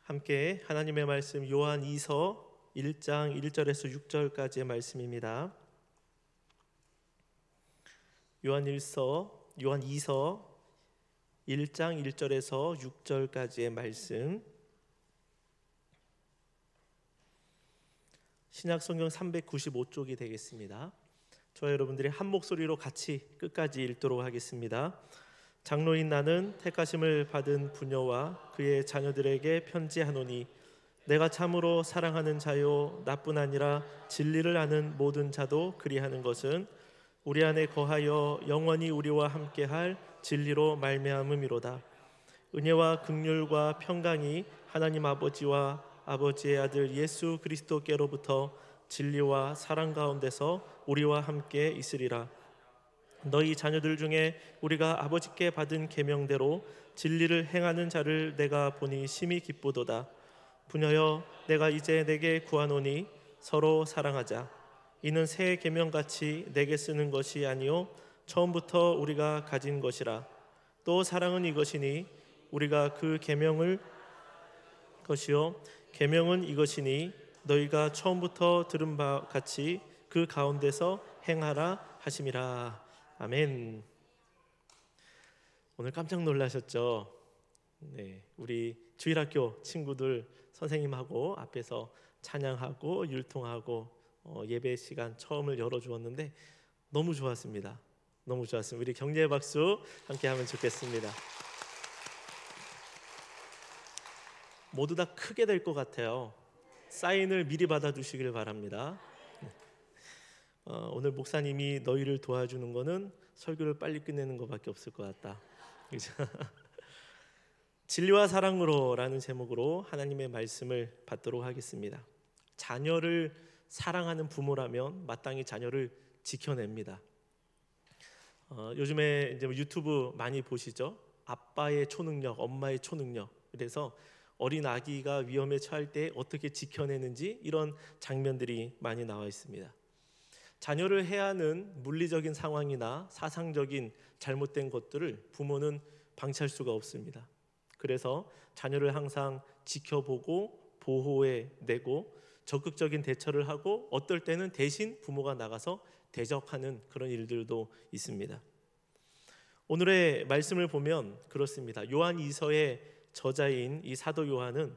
함께 하나님의 말씀 요한 2서 1장 1절에서 6절까지의 말씀입니다. 요한 2서 1장 1절에서 6절까지의 말씀. 신약성경 395쪽이 되겠습니다. 저와 여러분들이 한 목소리로 같이 끝까지 읽도록 하겠습니다. 장로인 나는 택하심을 받은 부녀와 그의 자녀들에게 편지하노니 내가 참으로 사랑하는 자요 나뿐 아니라 진리를 아는 모든 자도 그리하는 것은 우리 안에 거하여 영원히 우리와 함께할 진리로 말미암음이로다. 은혜와 긍휼과 평강이 하나님 아버지와 아버지의 아들 예수 그리스도께로부터 진리와 사랑 가운데서 우리와 함께 있으리라. 너희 자녀들 중에 우리가 아버지께 받은 계명대로 진리를 행하는 자를 내가 보니 심히 기쁘도다. 부녀여, 내가 이제 내게 구하노니 서로 사랑하자. 이는 새 계명같이 내게 쓰는 것이 아니요 처음부터 우리가 가진 것이라. 또 사랑은 이것이니 우리가 그 계명을 것이요 계명은 이것이니 너희가 처음부터 들은 바 같이 그 가운데서 행하라 하심이라. 아멘. 오늘 깜짝 놀라셨죠? 네, 우리 주일학교 친구들 선생님하고 앞에서 찬양하고 율동하고 예배 시간 처음을 열어주었는데 너무 좋았습니다. 너무 좋았습니다. 우리 격려의 박수 함께 하면 좋겠습니다. 모두 다 크게 될 것 같아요. 사인을 미리 받아두시길 바랍니다. 오늘 목사님이 너희를 도와주는 거는 설교를 빨리 끝내는 것밖에 없을 것 같다. 진리와 사랑으로 라는 제목으로 하나님의 말씀을 받도록 하겠습니다. 자녀를 사랑하는 부모라면 마땅히 자녀를 지켜냅니다. 요즘에 이제 유튜브 많이 보시죠? 아빠의 초능력, 엄마의 초능력. 그래서 어린 아기가 위험에 처할 때 어떻게 지켜내는지 이런 장면들이 많이 나와 있습니다. 자녀를 해하는 물리적인 상황이나 사상적인 잘못된 것들을 부모는 방치할 수가 없습니다. 그래서 자녀를 항상 지켜보고 보호해내고 적극적인 대처를 하고 어떨 때는 대신 부모가 나가서 대적하는 그런 일들도 있습니다. 오늘의 말씀을 보면 그렇습니다. 요한 2서의 저자인 이 사도 요한은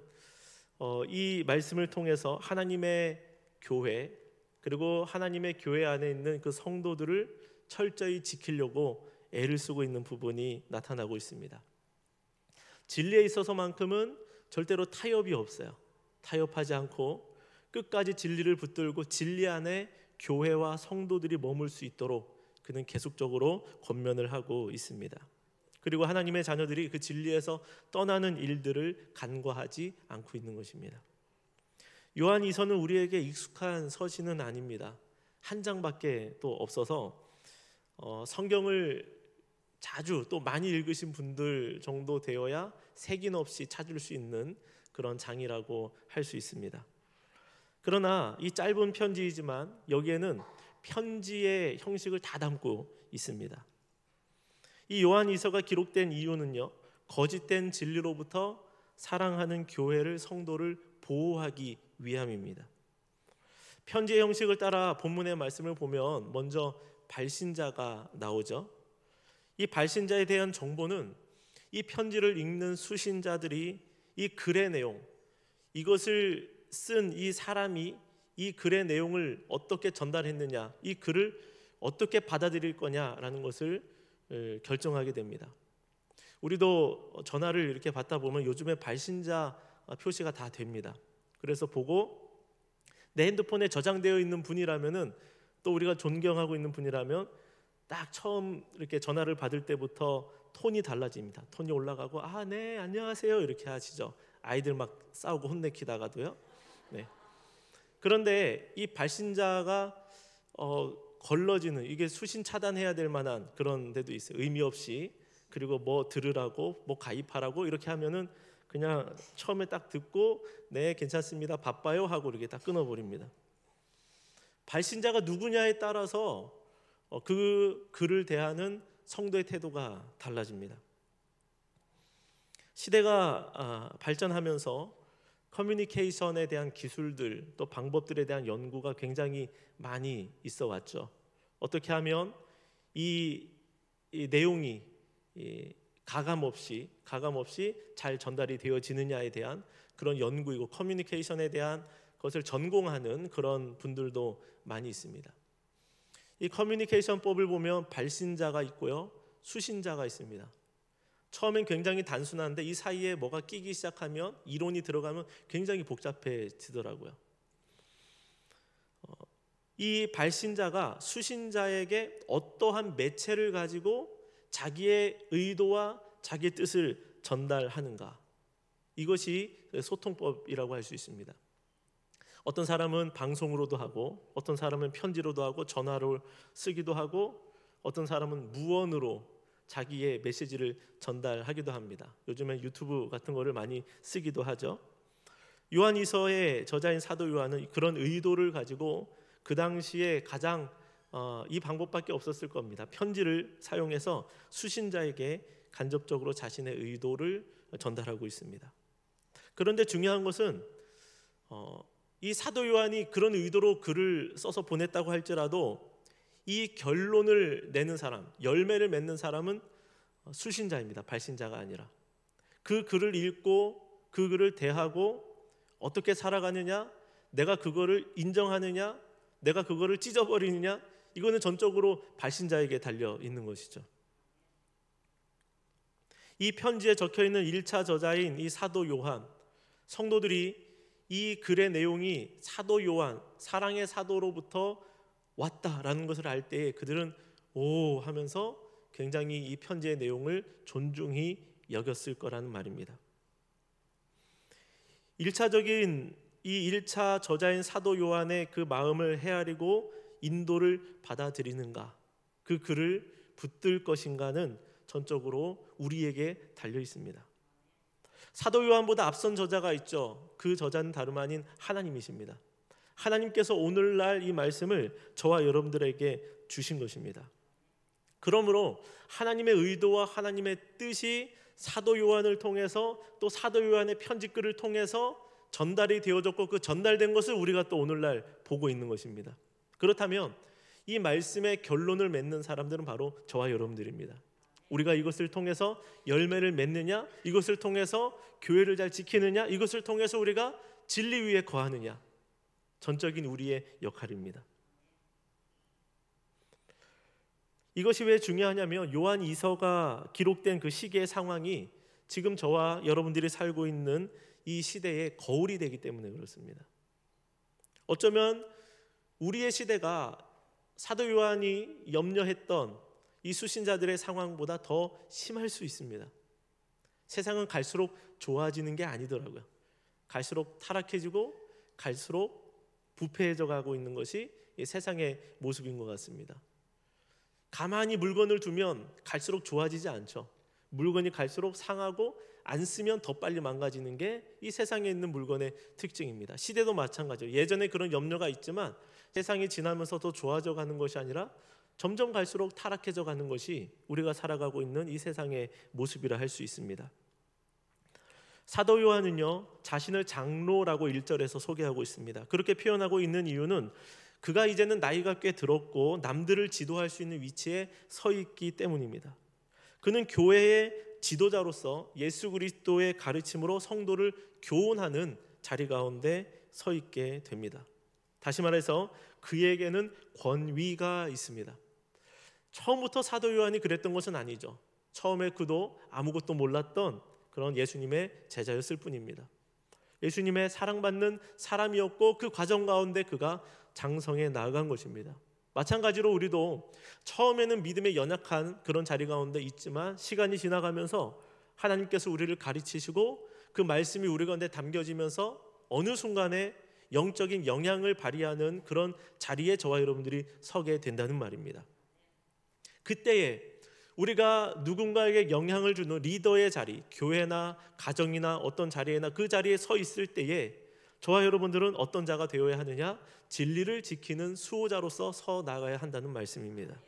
이 말씀을 통해서 하나님의 교회 그리고 하나님의 교회 안에 있는 그 성도들을 철저히 지키려고 애를 쓰고 있는 부분이 나타나고 있습니다. 진리에 있어서만큼은 절대로 타협이 없어요. 타협하지 않고 끝까지 진리를 붙들고 진리 안에 교회와 성도들이 머물 수 있도록 그는 계속적으로 권면을 하고 있습니다. 그리고 하나님의 자녀들이 그 진리에서 떠나는 일들을 간과하지 않고 있는 것입니다. 요한 2서는 우리에게 익숙한 서신은 아닙니다. 한 장밖에 또 없어서 성경을 자주 또 많이 읽으신 분들 정도 되어야 색인 없이 찾을 수 있는 그런 장이라고 할 수 있습니다. 그러나 이 짧은 편지이지만 여기에는 편지의 형식을 다 담고 있습니다. 이 요한 2서가 기록된 이유는요, 거짓된 진리로부터 사랑하는 교회를 성도를 보호하기 위함입니다. 편지의 형식을 따라 본문의 말씀을 보면 먼저 발신자가 나오죠. 이 발신자에 대한 정보는 이 편지를 읽는 수신자들이 이 글의 내용, 이것을 쓴 이 사람이 이 글의 내용을 어떻게 전달했느냐, 이 글을 어떻게 받아들일 거냐라는 것을 결정하게 됩니다. 우리도 전화를 이렇게 받다 보면 요즘에 발신자 표시가 다 됩니다. 그래서 보고 내 핸드폰에 저장되어 있는 분이라면은 또 우리가 존경하고 있는 분이라면 딱 처음 이렇게 전화를 받을 때부터 톤이 달라집니다. 톤이 올라가고 네 안녕하세요 이렇게 하시죠. 아이들 막 싸우고 혼내키다가도요. 네. 그런데 이 발신자가 걸러지는 이게 수신 차단해야 될 만한 그런 데도 있어요. 의미 없이. 그리고 뭐 들으라고 뭐 가입하라고 이렇게 하면은 그냥 처음에 딱 듣고 네 괜찮습니다 바빠요 하고 이렇게 딱 끊어버립니다. 발신자가 누구냐에 따라서 그 글을 대하는 성도의 태도가 달라집니다. 시대가 발전하면서 커뮤니케이션에 대한 기술들 또 방법들에 대한 연구가 굉장히 많이 있어 왔죠. 어떻게 하면 이 내용이 가감 없이 잘 전달이 되어지느냐에 대한 그런 연구이고, 커뮤니케이션에 대한 것을 전공하는 그런 분들도 많이 있습니다. 이 커뮤니케이션법을 보면 발신자가 있고요, 수신자가 있습니다. 처음엔 굉장히 단순한데 이 사이에 뭐가 끼기 시작하면, 이론이 들어가면 굉장히 복잡해지더라고요. 이 발신자가 수신자에게 어떠한 매체를 가지고 자기의 의도와 자기의 뜻을 전달하는가, 이것이 소통법이라고 할 수 있습니다. 어떤 사람은 방송으로도 하고, 어떤 사람은 편지로도 하고, 전화로 쓰기도 하고, 어떤 사람은 무언으로 자기의 메시지를 전달하기도 합니다. 요즘엔 유튜브 같은 거를 많이 쓰기도 하죠. 요한이서의 저자인 사도 요한은 그런 의도를 가지고 그 당시에 가장 이 방법밖에 없었을 겁니다. 편지를 사용해서 수신자에게 간접적으로 자신의 의도를 전달하고 있습니다. 그런데 중요한 것은 이 사도 요한이 그런 의도로 글을 써서 보냈다고 할지라도 이 결론을 내는 사람, 열매를 맺는 사람은 수신자입니다. 발신자가 아니라. 그 글을 읽고 그 글을 대하고 어떻게 살아가느냐, 내가 그거를 인정하느냐, 내가 그거를 찢어버리느냐, 이거는 전적으로 발신자에게 달려 있는 것이죠. 이 편지에 적혀있는 1차 저자인 이 사도 요한, 성도들이 이 글의 내용이 사도 요한, 사랑의 사도로부터 왔다라는 것을 알 때에 그들은 오 하면서 굉장히 이 편지의 내용을 존중히 여겼을 거라는 말입니다. 1차적인 이 1차 저자인 사도 요한의 그 마음을 헤아리고 인도를 받아들이는가, 그 글을 붙들 것인가는 전적으로 우리에게 달려 있습니다. 사도 요한보다 앞선 저자가 있죠. 그 저자는 다름 아닌 하나님이십니다. 하나님께서 오늘날 이 말씀을 저와 여러분들에게 주신 것입니다. 그러므로 하나님의 의도와 하나님의 뜻이 사도 요한을 통해서, 또 사도 요한의 편지글을 통해서 전달이 되어졌고, 그 전달된 것을 우리가 또 오늘날 보고 있는 것입니다. 그렇다면 이 말씀의 결론을 맺는 사람들은 바로 저와 여러분들입니다. 우리가 이것을 통해서 열매를 맺느냐, 이것을 통해서 교회를 잘 지키느냐, 이것을 통해서 우리가 진리 위에 거하느냐, 전적인 우리의 역할입니다. 이것이 왜 중요하냐면 요한 이서가 기록된 그 시기의 상황이 지금 저와 여러분들이 살고 있는 이 시대의 거울이 되기 때문에 그렇습니다. 어쩌면 우리의 시대가 사도 요한이 염려했던 이 수신자들의 상황보다 더 심할 수 있습니다. 세상은 갈수록 좋아지는 게 아니더라고요. 갈수록 타락해지고 갈수록 부패해져 가고 있는 것이 이 세상의 모습인 것 같습니다. 가만히 물건을 두면 갈수록 좋아지지 않죠. 물건이 갈수록 상하고 안 쓰면 더 빨리 망가지는 게 이 세상에 있는 물건의 특징입니다. 시대도 마찬가지예요. 예전에 그런 염려가 있지만 세상이 지나면서 더 좋아져 가는 것이 아니라 점점 갈수록 타락해져 가는 것이 우리가 살아가고 있는 이 세상의 모습이라 할 수 있습니다. 사도 요한은요, 자신을 장로라고 1절에서 소개하고 있습니다. 그렇게 표현하고 있는 이유는 그가 이제는 나이가 꽤 들었고 남들을 지도할 수 있는 위치에 서 있기 때문입니다. 그는 교회의 지도자로서 예수 그리스도의 가르침으로 성도를 교훈하는 자리 가운데 서 있게 됩니다. 다시 말해서 그에게는 권위가 있습니다. 처음부터 사도 요한이 그랬던 것은 아니죠. 처음에 그도 아무것도 몰랐던 그런 예수님의 제자였을 뿐입니다. 예수님의 사랑받는 사람이었고 그 과정 가운데 그가 장성해 나아간 것입니다. 마찬가지로 우리도 처음에는 믿음에 연약한 그런 자리 가운데 있지만 시간이 지나가면서 하나님께서 우리를 가르치시고 그 말씀이 우리 가운데 담겨지면서 어느 순간에 영적인 영향을 발휘하는 그런 자리에 저와 여러분들이 서게 된다는 말입니다. 그때에 우리가 누군가에게 영향을 주는 리더의 자리, 교회나 가정이나 어떤 자리에나 그 자리에 서 있을 때에 저와 여러분들은 어떤 자가 되어야 하느냐? 진리를 지키는 수호자로서 서 나가야 한다는 말씀입니다.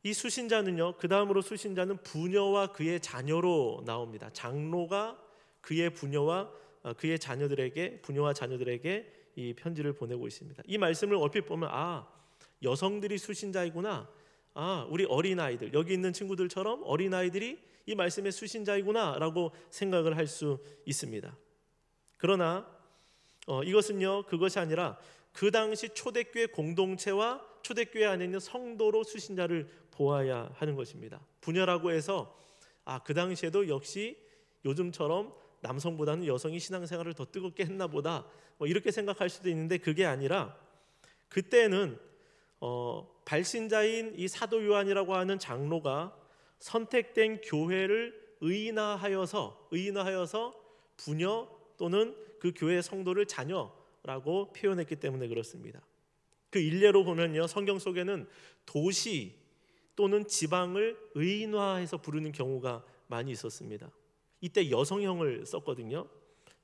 이 수신자는요, 그 다음으로 수신자는 부녀와 그의 자녀로 나옵니다. 장로가 그의 부녀와 자녀들에게 이 편지를 보내고 있습니다. 이 말씀을 얼핏 보면 여성들이 수신자이구나. 우리 어린아이들, 여기 있는 친구들처럼 어린아이들이 이 말씀의 수신자이구나라고 생각을 할 수 있습니다. 그러나 이것은요, 그것이 아니라 그 당시 초대교회 공동체와 초대교회 안에 있는 성도로 수신자를 보아야 하는 것입니다. 부녀라고 해서 그 당시에도 역시 요즘처럼 남성보다는 여성이 신앙생활을 더 뜨겁게 했나 보다, 이렇게 생각할 수도 있는데, 그게 아니라 그때는 발신자인 이 사도 요한이라고 하는 장로가 선택된 교회를 의인화하여서 부녀 또는 그 교회 성도를 자녀라고 표현했기 때문에 그렇습니다. 그 일례로 보면요, 성경 속에는 도시 또는 지방을 의인화해서 부르는 경우가 많이 있었습니다. 이때 여성형을 썼거든요.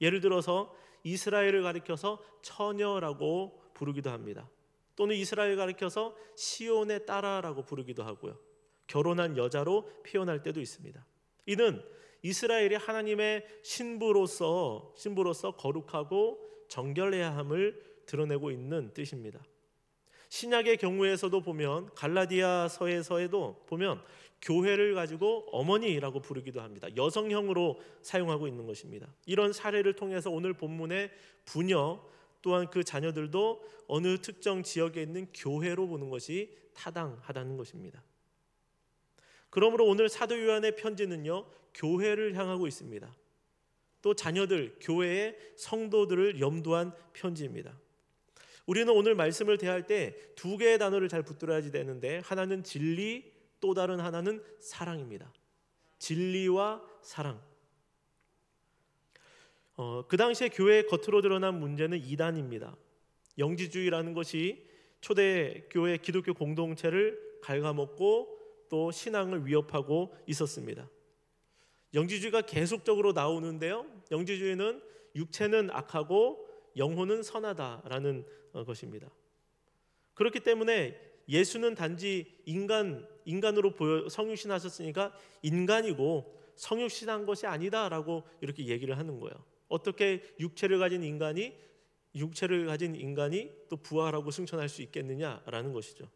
예를 들어서 이스라엘을 가리켜서 처녀라고 부르기도 합니다. 또는 이스라엘 가리켜서 시온의 딸아라고 부르기도 하고요. 결혼한 여자로 표현할 때도 있습니다. 이는 이스라엘이 하나님의 신부로서 거룩하고 정결해야 함을 드러내고 있는 뜻입니다. 신약의 경우에서도 보면, 갈라디아서에서도 보면 교회를 가지고 어머니라고 부르기도 합니다. 여성형으로 사용하고 있는 것입니다. 이런 사례를 통해서 오늘 본문의 부녀 또한 그 자녀들도 어느 특정 지역에 있는 교회로 보는 것이 타당하다는 것입니다. 그러므로 오늘 사도 요한의 편지는요, 교회를 향하고 있습니다. 또 자녀들, 교회의 성도들을 염두한 편지입니다. 우리는 오늘 말씀을 대할 때 두 개의 단어를 잘 붙들어야 되는데, 하나는 진리, 또 다른 하나는 사랑입니다. 진리와 사랑. 그 당시에 교회의 겉으로 드러난 문제는 이단입니다. 영지주의라는 것이 초대교회 기독교 공동체를 갉아먹고 또 신앙을 위협하고 있었습니다. 영지주의가 계속적으로 나오는데요, 영지주의는 육체는 악하고 영혼은 선하다라는 것입니다. 그렇기 때문에 예수는 단지 인간으로 성육신하셨으니까 인간이고 성육신한 것이 아니다라고 이렇게 얘기를 하는 거예요. 어떻게 육체를 가진 인간이 또 부활하고 승천할 수 있겠느냐라는 것이죠.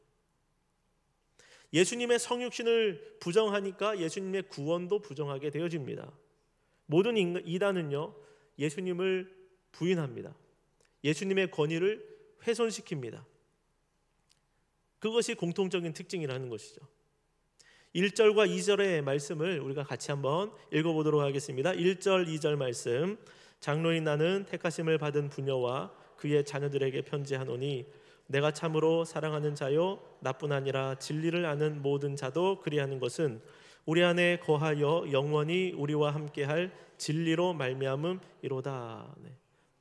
예수님의 성육신을 부정하니까 예수님의 구원도 부정하게 되어집니다. 모든 이단은요, 예수님을 부인합니다. 예수님의 권위를 훼손시킵니다. 그것이 공통적인 특징이라는 것이죠. 1절과 2절의 말씀을 우리가 같이 한번 읽어보도록 하겠습니다. 1절, 2절 말씀. 장로인 나는 택하심을 받은 부녀와 그의 자녀들에게 편지하노니 내가 참으로 사랑하는 자요 나뿐 아니라 진리를 아는 모든 자도 그리하는 것은 우리 안에 거하여 영원히 우리와 함께할 진리로 말미암음이로다.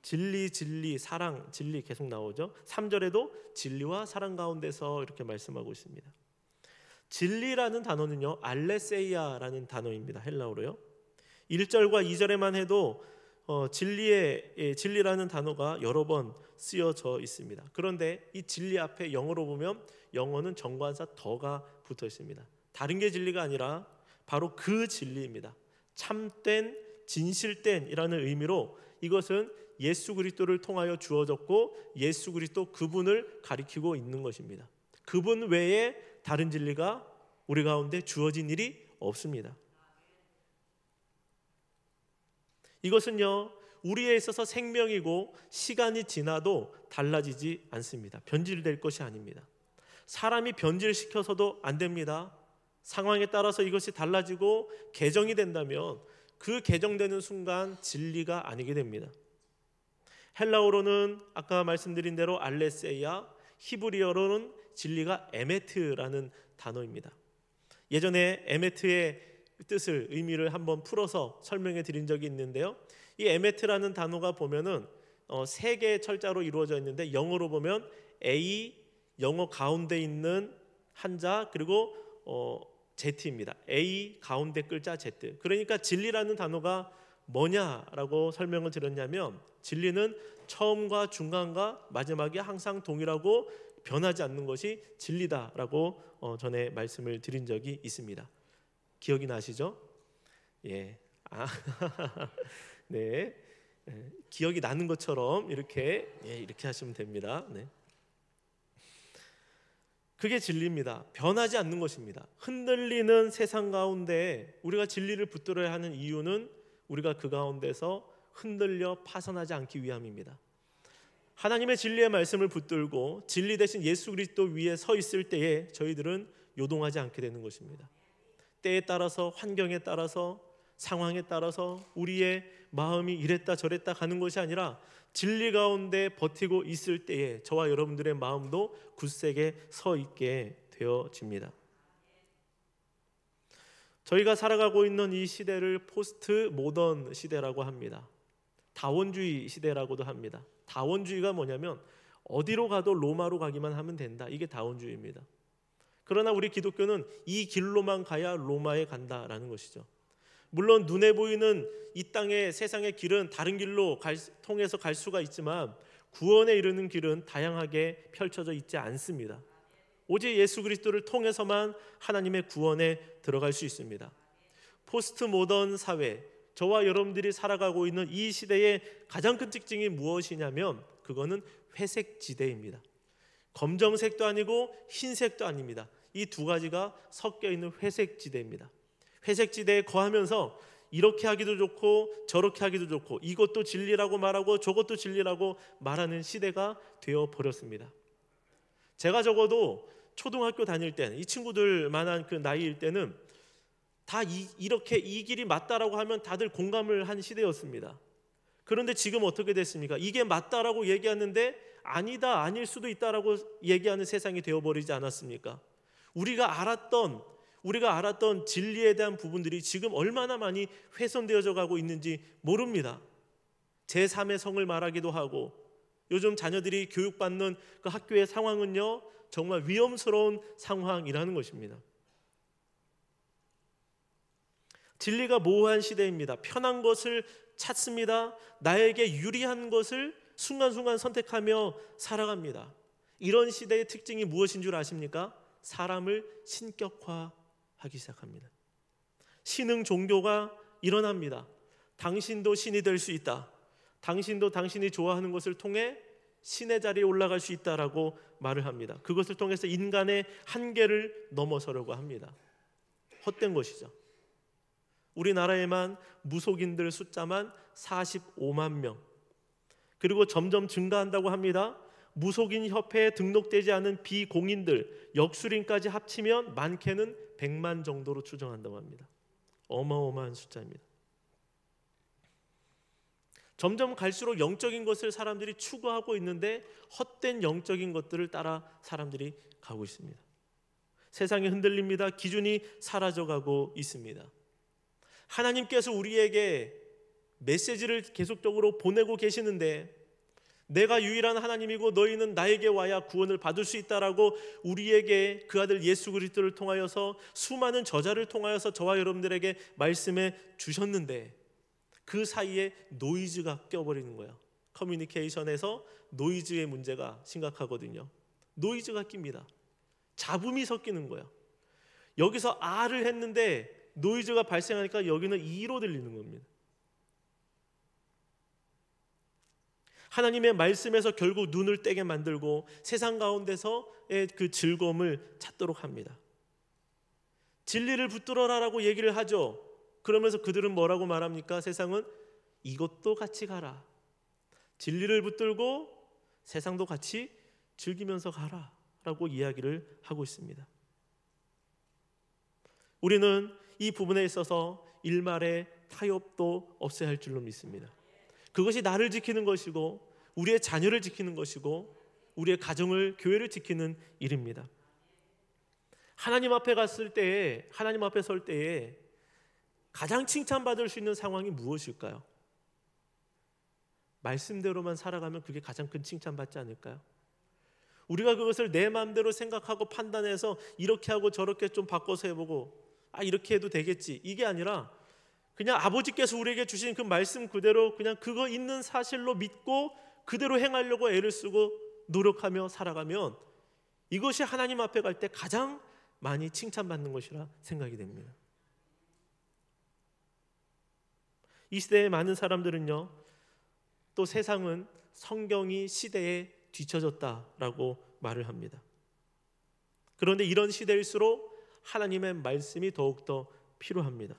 진리, 사랑, 진리 계속 나오죠. 3절에도 진리와 사랑 가운데서 이렇게 말씀하고 있습니다. 진리라는 단어는요, 알레세이아라는 단어입니다. 헬라어로요. 1절과 2절에만 해도 진리라는 단어가 여러 번 쓰여져 있습니다. 그런데 이 진리 앞에 영어로 보면 영어는 정관사 더가 붙어 있습니다. 다른 게 진리가 아니라 바로 그 진리입니다. 참된, 진실된이라는 의미로 이것은 예수 그리스도를 통하여 주어졌고 예수 그리스도 그분을 가리키고 있는 것입니다. 그분 외에 다른 진리가 우리 가운데 주어진 일이 없습니다. 이것은요, 우리에 있어서 생명이고 시간이 지나도 달라지지 않습니다. 변질될 것이 아닙니다. 사람이 변질시켜서도 안 됩니다. 상황에 따라서 이것이 달라지고 개정이 된다면 그 개정되는 순간 진리가 아니게 됩니다. 헬라어로는 아까 말씀드린 대로 알레세이아, 히브리어로는 진리가 에메트라는 단어입니다. 예전에 에메트의 뜻을, 의미를 한번 풀어서 설명해 드린 적이 있는데요, 이 에메트라는 단어가 보면은 세 개의 철자로 이루어져 있는데 영어로 보면 A, 영어 가운데 있는 한자, 그리고 Z입니다. A 가운데 글자 Z. 그러니까 진리라는 단어가 뭐냐라고 설명을 드렸냐면, 진리는 처음과 중간과 마지막이 항상 동일하고 변하지 않는 것이 진리다라고 전에 말씀을 드린 적이 있습니다. 기억이 나시죠? 예. 네, 기억이 나는 것처럼 이렇게 이렇게 하시면 됩니다. 네. 그게 진리입니다. 변하지 않는 것입니다. 흔들리는 세상 가운데 우리가 진리를 붙들어야 하는 이유는 우리가 그 가운데서 흔들려 파산하지 않기 위함입니다. 하나님의 진리의 말씀을 붙들고 진리 대신 예수 그리스도 위에 서 있을 때에 저희들은 요동하지 않게 되는 것입니다. 때에 따라서, 환경에 따라서, 상황에 따라서 우리의 마음이 이랬다 저랬다 가는 것이 아니라 진리 가운데 버티고 있을 때에 저와 여러분들의 마음도 굳세게 서 있게 되어집니다. 저희가 살아가고 있는 이 시대를 포스트 모던 시대라고 합니다. 다원주의 시대라고도 합니다. 다원주의가 뭐냐면 어디로 가도 로마로 가기만 하면 된다. 이게 다원주의입니다. 그러나 우리 기독교는 이 길로만 가야 로마에 간다라는 것이죠. 물론 눈에 보이는 이 땅의 세상의 길은 다른 길로 통해서 갈 수가 있지만 구원에 이르는 길은 다양하게 펼쳐져 있지 않습니다. 오직 예수 그리스도를 통해서만 하나님의 구원에 들어갈 수 있습니다. 포스트 모던 사회, 저와 여러분들이 살아가고 있는 이 시대의 가장 큰 특징이 무엇이냐면 그거는 회색 지대입니다. 검정색도 아니고 흰색도 아닙니다. 이 두 가지가 섞여 있는 회색 지대입니다. 회색 지대에 거하면서 이렇게 하기도 좋고 저렇게 하기도 좋고 이것도 진리라고 말하고 저것도 진리라고 말하는 시대가 되어 버렸습니다. 제가 적어도 초등학교 다닐 때는 이 친구들만한 그 나이일 때는 다 이렇게 이 길이 맞다라고 하면 다들 공감을 한 시대였습니다. 그런데 지금 어떻게 됐습니까? 이게 맞다라고 얘기하는데 아니다, 아닐 수도 있다라고 얘기하는 세상이 되어버리지 않았습니까? 우리가 알았던 진리에 대한 부분들이 지금 얼마나 많이 훼손되어져 가고 있는지 모릅니다. 제3의 성을 말하기도 하고 요즘 자녀들이 교육받는 그 학교의 상황은요 정말 위험스러운 상황이라는 것입니다. 진리가 모호한 시대입니다. 편한 것을 찾습니다. 나에게 유리한 것을 순간순간 선택하며 살아갑니다. 이런 시대의 특징이 무엇인 줄 아십니까? 사람을 신격화하기 시작합니다. 신흥 종교가 일어납니다. 당신도 신이 될 수 있다. 당신도 당신이 좋아하는 것을 통해 신의 자리에 올라갈 수 있다라고 말을 합니다. 그것을 통해서 인간의 한계를 넘어서려고 합니다. 헛된 것이죠. 우리나라에만 무속인들 숫자만 45만 명, 그리고 점점 증가한다고 합니다. 무속인 협회에 등록되지 않은 비공인들, 역술인까지 합치면 많게는 100만 정도로 추정한다고 합니다. 어마어마한 숫자입니다. 점점 갈수록 영적인 것을 사람들이 추구하고 있는데 헛된 영적인 것들을 따라 사람들이 가고 있습니다. 세상이 흔들립니다. 기준이 사라져가고 있습니다. 하나님께서 우리에게 메시지를 계속적으로 보내고 계시는데 내가 유일한 하나님이고 너희는 나에게 와야 구원을 받을 수 있다라고 우리에게 그 아들 예수 그리스도를 통하여서 수많은 저자를 통하여서 저와 여러분들에게 말씀해 주셨는데 그 사이에 노이즈가 껴버리는 거예요. 커뮤니케이션에서 노이즈의 문제가 심각하거든요. 노이즈가 낍니다. 잡음이 섞이는 거예요. 여기서 R을 했는데 노이즈가 발생하니까 여기는 E로 들리는 겁니다. 하나님의 말씀에서 결국 눈을 떼게 만들고 세상 가운데서의 그 즐거움을 찾도록 합니다. 진리를 붙들어라라고 얘기를 하죠. 그러면서 그들은 뭐라고 말합니까? 세상은 이것도 같이 가라. 진리를 붙들고 세상도 같이 즐기면서 가라 라고 이야기를 하고 있습니다. 우리는 이 부분에 있어서 일말의 타협도 없어야 할 줄로 믿습니다. 그것이 나를 지키는 것이고 우리의 자녀를 지키는 것이고 우리의 가정을, 교회를 지키는 일입니다. 하나님 앞에 갔을 때에, 하나님 앞에 설 때에 가장 칭찬받을 수 있는 상황이 무엇일까요? 말씀대로만 살아가면 그게 가장 큰 칭찬받지 않을까요? 우리가 그것을 내 마음대로 생각하고 판단해서 이렇게 하고 저렇게 좀 바꿔서 해보고 이렇게 해도 되겠지, 이게 아니라 그냥 아버지께서 우리에게 주신 그 말씀 그대로 그냥 그거 있는 사실로 믿고 그대로 행하려고 애를 쓰고 노력하며 살아가면 이것이 하나님 앞에 갈 때 가장 많이 칭찬받는 것이라 생각이 됩니다. 이 시대의 많은 사람들은요, 또 세상은 성경이 시대에 뒤처졌다라고 말을 합니다. 그런데 이런 시대일수록 하나님의 말씀이 더욱더 필요합니다.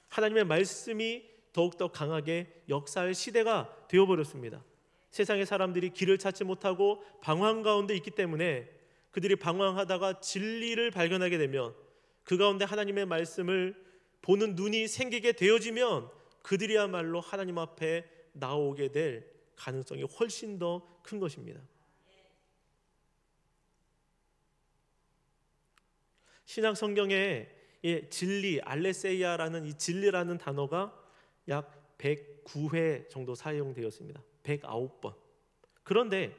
하나님의 말씀이 더욱더 강하게 역사할 시대가 되어버렸습니다. 세상의 사람들이 길을 찾지 못하고 방황 가운데 있기 때문에 그들이 방황하다가 진리를 발견하게 되면, 그 가운데 하나님의 말씀을 보는 눈이 생기게 되어지면 그들이야말로 하나님 앞에 나오게 될 가능성이 훨씬 더 큰 것입니다. 신약 성경에 진리, 알레세이아라는 이 진리라는 단어가 약 109회 정도 사용되었습니다. 109번. 그런데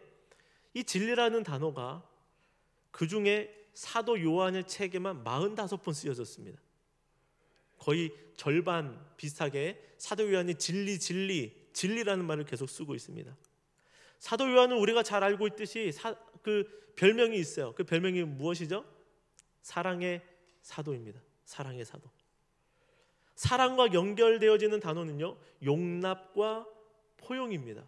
이 진리라는 단어가 그 중에 사도 요한의 책에만 45번 쓰여졌습니다. 거의 절반 비슷하게 사도 요한이 진리라는 말을 계속 쓰고 있습니다. 사도 요한은 우리가 잘 알고 있듯이 그 별명이 있어요. 그 별명이 무엇이죠? 사랑의 사도입니다. 사랑의 사도. 사랑과 연결되어지는 단어는요, 용납과 포용입니다.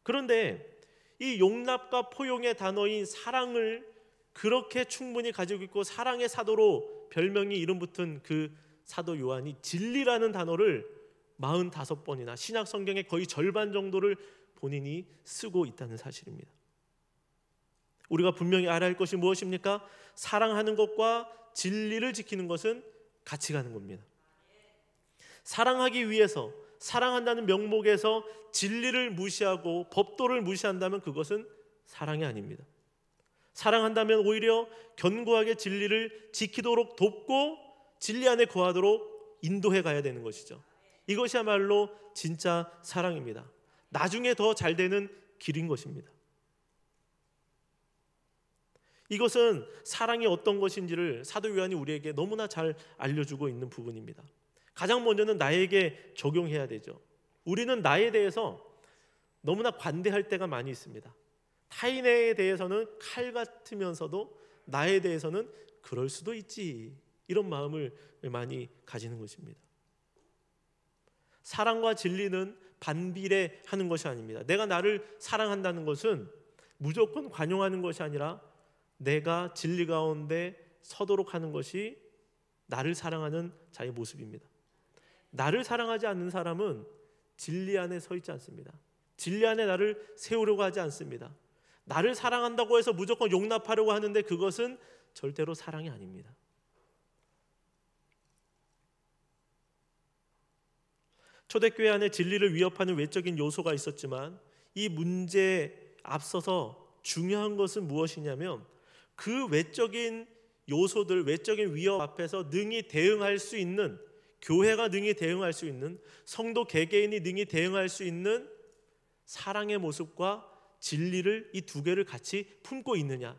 그런데 이 용납과 포용의 단어인 사랑을 그렇게 충분히 가지고 있고 사랑의 사도로 별명이 이름 붙은 그 사도 요한이 진리라는 단어를 45번이나 신약 성경의 거의 절반 정도를 본인이 쓰고 있다는 사실입니다. 우리가 분명히 알아야 할 것이 무엇입니까? 사랑하는 것과 진리를 지키는 것은 같이 가는 겁니다. 사랑하기 위해서, 사랑한다는 명목에서 진리를 무시하고 법도를 무시한다면 그것은 사랑이 아닙니다. 사랑한다면 오히려 견고하게 진리를 지키도록 돕고 진리 안에 거하도록 인도해 가야 되는 것이죠. 이것이야말로 진짜 사랑입니다. 나중에 더 잘 되는 길인 것입니다. 이것은 사랑이 어떤 것인지를 사도 요한이 우리에게 너무나 잘 알려주고 있는 부분입니다. 가장 먼저는 나에게 적용해야 되죠. 우리는 나에 대해서 너무나 관대할 때가 많이 있습니다. 타인에 대해서는 칼 같으면서도 나에 대해서는 그럴 수도 있지, 이런 마음을 많이 가지는 것입니다. 사랑과 진리는 반비례하는 것이 아닙니다. 내가 나를 사랑한다는 것은 무조건 관용하는 것이 아니라 내가 진리 가운데 서도록 하는 것이 나를 사랑하는 자의 모습입니다. 나를 사랑하지 않는 사람은 진리 안에 서 있지 않습니다. 진리 안에 나를 세우려고 하지 않습니다. 나를 사랑한다고 해서 무조건 용납하려고 하는데 그것은 절대로 사랑이 아닙니다. 초대교회 안에 진리를 위협하는 외적인 요소가 있었지만 이 문제에 앞서서 중요한 것은 무엇이냐면 그 외적인 요소들, 외적인 위협 앞에서 능히 대응할 수 있는, 교회가 능히 대응할 수 있는, 성도 개개인이 능히 대응할 수 있는 사랑의 모습과 진리를, 이 두 개를 같이 품고 있느냐,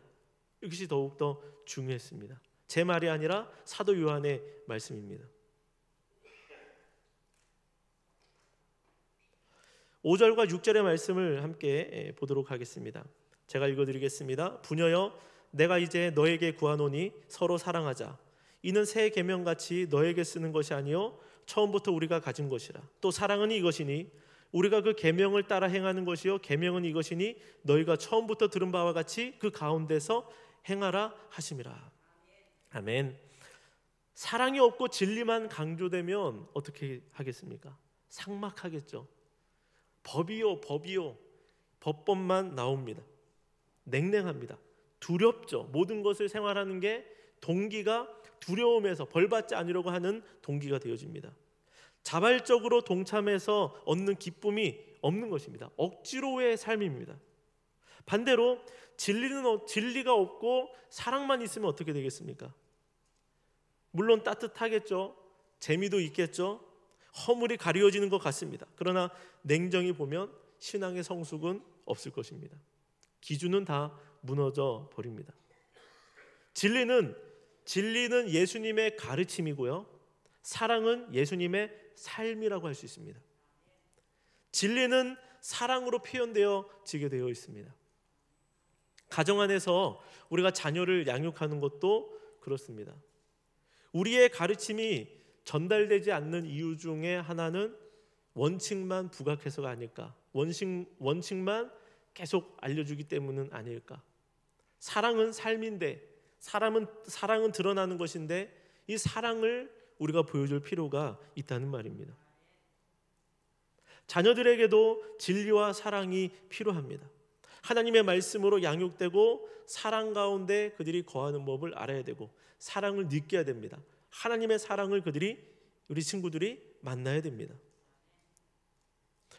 이것이 더욱더 중요했습니다. 제 말이 아니라 사도 요한의 말씀입니다. 5절과 6절의 말씀을 함께 보도록 하겠습니다. 제가 읽어드리겠습니다. 부녀여, 내가 이제 너에게 구하노니 서로 사랑하자. 이는 새 계명같이 너에게 쓰는 것이 아니요 처음부터 우리가 가진 것이라. 또 사랑은 이것이니 우리가 그 계명을 따라 행하는 것이요 계명은 이것이니 너희가 처음부터 들은 바와 같이 그 가운데서 행하라 하심이라. 아멘. 사랑이 없고 진리만 강조되면 어떻게 하겠습니까? 삭막하겠죠. 법이요 법법만 나옵니다. 냉랭합니다. 두렵죠. 모든 것을 생활하는 게 동기가 두려움에서 벌받지 않으려고 하는 동기가 되어집니다. 자발적으로 동참해서 얻는 기쁨이 없는 것입니다. 억지로의 삶입니다. 반대로 진리가 없고 사랑만 있으면 어떻게 되겠습니까? 물론 따뜻하겠죠. 재미도 있겠죠. 허물이 가려지는 것 같습니다. 그러나 냉정히 보면 신앙의 성숙은 없을 것입니다. 기준은 다 무너져 버립니다. 진리는 예수님의 가르침이고요, 사랑은 예수님의 삶이라고 할 수 있습니다. 진리는 사랑으로 표현되어지게 되어 있습니다. 가정 안에서 우리가 자녀를 양육하는 것도 그렇습니다. 우리의 가르침이 전달되지 않는 이유 중에 하나는 원칙만 부각해서가 아닐까? 원칙만 계속 알려주기 때문은 아닐까? 사랑은 삶인데, 사랑은 드러나는 것인데 이 사랑을 우리가 보여줄 필요가 있다는 말입니다. 자녀들에게도 진리와 사랑이 필요합니다. 하나님의 말씀으로 양육되고 사랑 가운데 그들이 거하는 법을 알아야 되고 사랑을 느껴야 됩니다. 하나님의 사랑을 우리 친구들이 만나야 됩니다.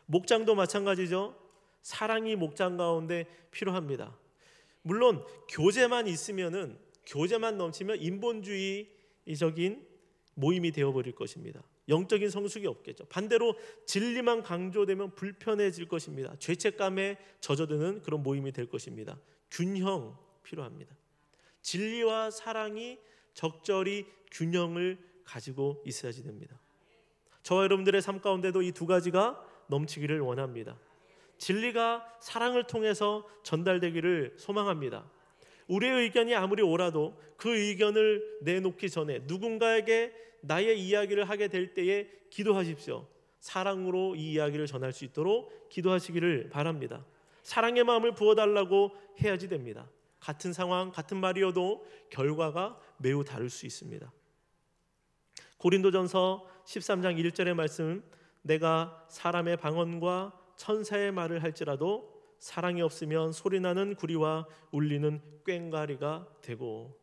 목장도 마찬가지죠. 사랑이 목장 가운데 필요합니다. 물론 교제만 넘치면 인본주의적인 모임이 되어버릴 것입니다. 영적인 성숙이 없겠죠. 반대로 진리만 강조되면 불편해질 것입니다. 죄책감에 젖어드는 그런 모임이 될 것입니다. 균형 필요합니다. 진리와 사랑이 적절히 균형을 가지고 있어야지 됩니다. 저와 여러분들의 삶 가운데도 이 두 가지가 넘치기를 원합니다. 진리가 사랑을 통해서 전달되기를 소망합니다. 우리의 의견이 아무리 옳아도 그 의견을 내놓기 전에 누군가에게 나의 이야기를 하게 될 때에 기도하십시오. 사랑으로 이 이야기를 전할 수 있도록 기도하시기를 바랍니다. 사랑의 마음을 부어달라고 해야지 됩니다. 같은 상황, 같은 말이어도 결과가 매우 다를 수 있습니다. 고린도전서 13장 1절의 말씀, 내가 사람의 방언과 천사의 말을 할지라도 사랑이 없으면 소리나는 구리와 울리는 꽹과리가 되고,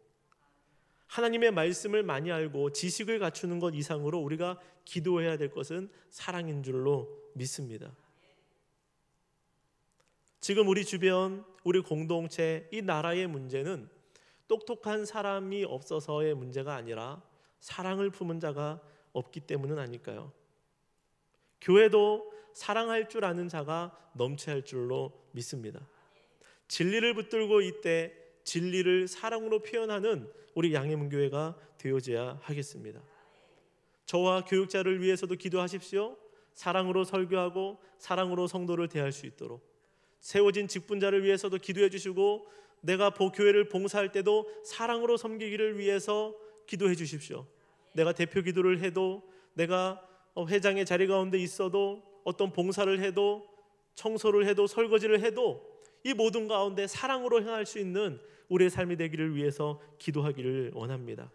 하나님의 말씀을 많이 알고 지식을 갖추는 것 이상으로 우리가 기도해야 될 것은 사랑인 줄로 믿습니다. 지금 우리 주변, 우리 공동체, 이 나라의 문제는 똑똑한 사람이 없어서의 문제가 아니라 사랑을 품은 자가 없기 때문은 아닐까요? 교회도 사랑할 줄 아는 자가 넘쳐야 할 줄로 믿습니다. 진리를 붙들고 이때 진리를 사랑으로 표현하는 우리 양해문교회가 되어져야 하겠습니다. 저와 교육자를 위해서도 기도하십시오. 사랑으로 설교하고 사랑으로 성도를 대할 수 있도록. 세워진 직분자를 위해서도 기도해 주시고, 내가 교회를 봉사할 때도 사랑으로 섬기기를 위해서 기도해 주십시오. 내가 대표 기도를 해도, 내가 회장의 자리 가운데 있어도, 어떤 봉사를 해도, 청소를 해도, 설거지를 해도 이 모든 가운데 사랑으로 행할 수 있는 우리의 삶이 되기를 위해서 기도하기를 원합니다.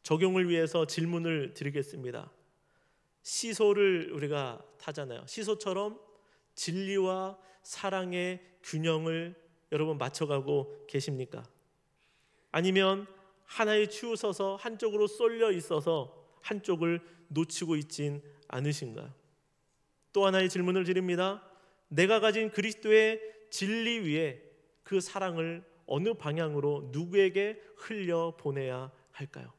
적용을 위해서 질문을 드리겠습니다. 시소를 우리가 타잖아요. 시소처럼 진리와 사랑의 균형을 여러분 맞춰가고 계십니까? 아니면 하나에 치우쳐서 한쪽으로 쏠려 있어서 한쪽을 놓치고 있진 않으신가요? 또 하나의 질문을 드립니다. 내가 가진 그리스도의 진리 위에 그 사랑을 어느 방향으로 누구에게 흘려 보내야 할까요?